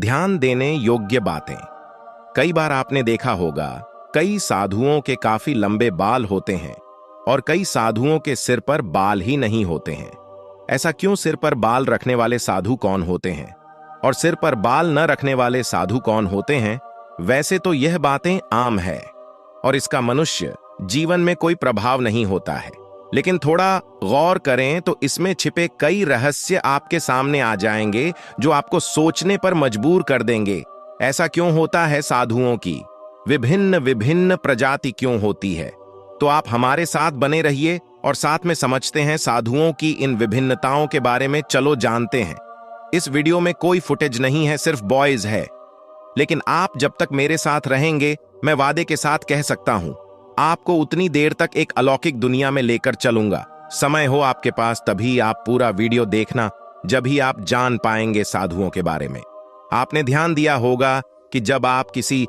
ध्यान देने योग्य बातें। कई बार आपने देखा होगा, कई साधुओं के काफी लंबे बाल होते हैं और कई साधुओं के सिर पर बाल ही नहीं होते हैं। ऐसा क्यों? सिर पर बाल रखने वाले साधु कौन होते हैं और सिर पर बाल न रखने वाले साधु कौन होते हैं? वैसे तो यह बातें आम है और इसका मनुष्य जीवन में कोई प्रभाव नहीं होता है, लेकिन थोड़ा गौर करें तो इसमें छिपे कई रहस्य आपके सामने आ जाएंगे जो आपको सोचने पर मजबूर कर देंगे। ऐसा क्यों होता है? साधुओं की विभिन्न विभिन्न प्रजाति क्यों होती है? तो आप हमारे साथ बने रहिए और साथ में समझते हैं साधुओं की इन विभिन्नताओं के बारे में। चलो जानते हैं। इस वीडियो में कोई फुटेज नहीं है, सिर्फ वॉइस है, लेकिन आप जब तक मेरे साथ रहेंगे, मैं वादे के साथ कह सकता हूं, आपको उतनी देर तक एक अलौकिक दुनिया में लेकर चलूंगा। समय हो आपके पास तभी आप पूरा वीडियो देखना, जब ही आप जान पाएंगे साधुओं के बारे में। आपने ध्यान दिया होगा कि जब आप किसी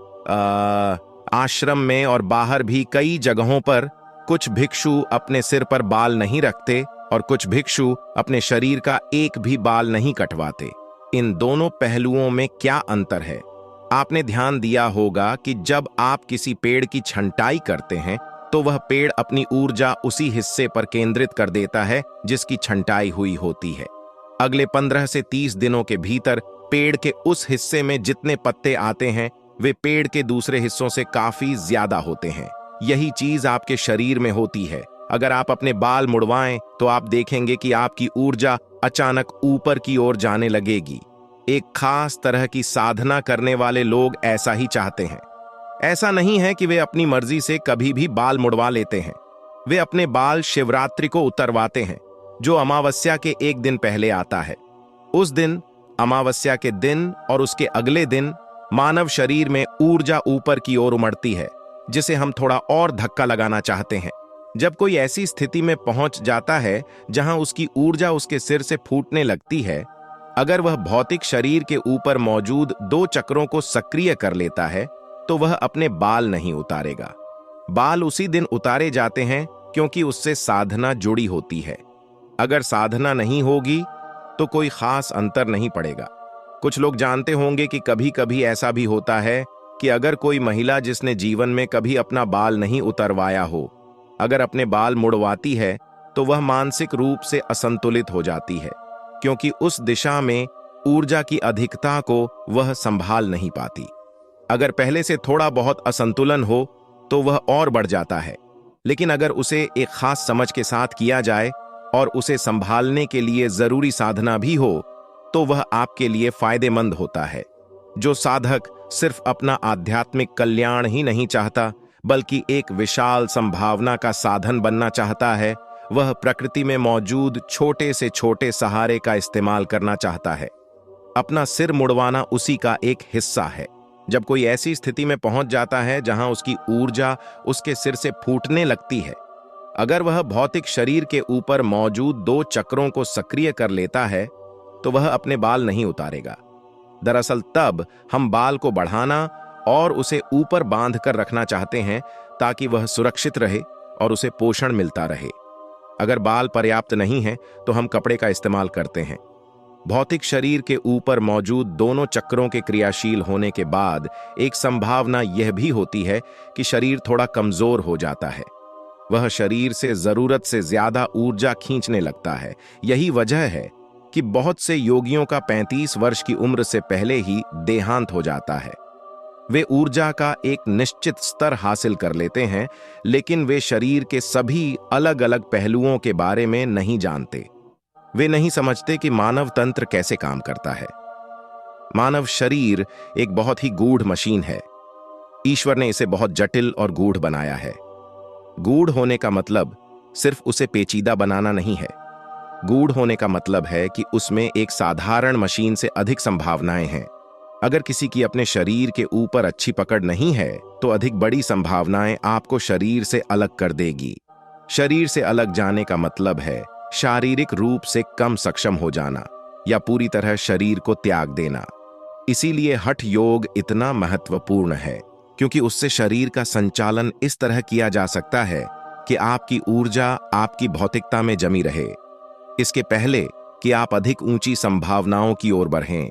आश्रम में और बाहर भी कई जगहों पर कुछ भिक्षु अपने सिर पर बाल नहीं रखते और कुछ भिक्षु अपने शरीर का एक भी बाल नहीं कटवाते। इन दोनों पहलुओं में क्या अंतर है? आपने ध्यान दिया होगा कि जब आप किसी पेड़ की छंटाई करते हैं तो वह पेड़ अपनी ऊर्जा उसी हिस्से पर केंद्रित कर देता है जिसकी छंटाई हुई होती है। अगले 15 से 30 दिनों के भीतर पेड़ के उस हिस्से में जितने पत्ते आते हैं वे पेड़ के दूसरे हिस्सों से काफी ज्यादा होते हैं। यही चीज आपके शरीर में होती है। अगर आप अपने बाल मुड़वाएं तो आप देखेंगे कि आपकी ऊर्जा अचानक ऊपर की ओर जाने लगेगी। एक खास तरह की साधना करने वाले लोग ऐसा ही चाहते हैं। ऐसा नहीं है कि वे अपनी मर्जी से कभी भी बाल मुड़वा लेते हैं। वे अपने बाल शिवरात्रि को उतरवाते हैं, जो अमावस्या के एक दिन पहले आता है। उस दिन, अमावस्या के दिन और उसके अगले दिन मानव शरीर में ऊर्जा ऊपर की ओर उमड़ती है, जिसे हम थोड़ा और धक्का लगाना चाहते हैं। जब कोई ऐसी स्थिति में पहुंच जाता है जहां उसकी ऊर्जा उसके सिर से फूटने लगती है, अगर वह भौतिक शरीर के ऊपर मौजूद 2 चक्रों को सक्रिय कर लेता है तो वह अपने बाल नहीं उतारेगा। बाल उसी दिन उतारे जाते हैं क्योंकि उससे साधना जुड़ी होती है। अगर साधना नहीं होगी तो कोई खास अंतर नहीं पड़ेगा। कुछ लोग जानते होंगे कि कभी कभी ऐसा भी होता है कि अगर कोई महिला जिसने जीवन में कभी अपना बाल नहीं उतरवाया हो, अगर अपने बाल मुड़वाती है तो वह मानसिक रूप से असंतुलित हो जाती है, क्योंकि उस दिशा में ऊर्जा की अधिकता को वह संभाल नहीं पाती। अगर पहले से थोड़ा बहुत असंतुलन हो तो वह और बढ़ जाता है, लेकिन अगर उसे एक खास समझ के साथ किया जाए और उसे संभालने के लिए जरूरी साधना भी हो तो वह आपके लिए फायदेमंद होता है। जो साधक सिर्फ अपना आध्यात्मिक कल्याण ही नहीं चाहता बल्कि एक विशाल संभावना का साधन बनना चाहता है, वह प्रकृति में मौजूद छोटे से छोटे सहारे का इस्तेमाल करना चाहता है। अपना सिर मुड़वाना उसी का एक हिस्सा है। जब कोई ऐसी स्थिति में पहुंच जाता है जहां उसकी ऊर्जा उसके सिर से फूटने लगती है, अगर वह भौतिक शरीर के ऊपर मौजूद 2 चक्रों को सक्रिय कर लेता है तो वह अपने बाल नहीं उतारेगा। दरअसल तब हम बाल को बढ़ाना और उसे ऊपर बांध कर रखना चाहते हैं ताकि वह सुरक्षित रहे और उसे पोषण मिलता रहे। अगर बाल पर्याप्त नहीं है तो हम कपड़े का इस्तेमाल करते हैं। भौतिक शरीर के ऊपर मौजूद दोनों चक्रों के क्रियाशील होने के बाद एक संभावना यह भी होती है कि शरीर थोड़ा कमजोर हो जाता है। वह शरीर से जरूरत से ज्यादा ऊर्जा खींचने लगता है। यही वजह है कि बहुत से योगियों का 35 वर्ष की उम्र से पहले ही देहांत हो जाता है। वे ऊर्जा का एक निश्चित स्तर हासिल कर लेते हैं, लेकिन वे शरीर के सभी अलग अलग पहलुओं के बारे में नहीं जानते। वे नहीं समझते कि मानव तंत्र कैसे काम करता है। मानव शरीर एक बहुत ही गूढ़ मशीन है। ईश्वर ने इसे बहुत जटिल और गूढ़ बनाया है। गूढ़ होने का मतलब सिर्फ उसे पेचीदा बनाना नहीं है। गूढ़ होने का मतलब है कि उसमें एक साधारण मशीन से अधिक संभावनाएं हैं। अगर किसी की अपने शरीर के ऊपर अच्छी पकड़ नहीं है तो अधिक बड़ी संभावनाएं आपको शरीर से अलग कर देगी। शरीर से अलग जाने का मतलब है शारीरिक रूप से कम सक्षम हो जाना या पूरी तरह शरीर को त्याग देना। इसीलिए हठ योग इतना महत्वपूर्ण है, क्योंकि उससे शरीर का संचालन इस तरह किया जा सकता है कि आपकी ऊर्जा आपकी भौतिकता में जमी रहे, इसके पहले कि आप अधिक ऊंची संभावनाओं की ओर बढ़ें।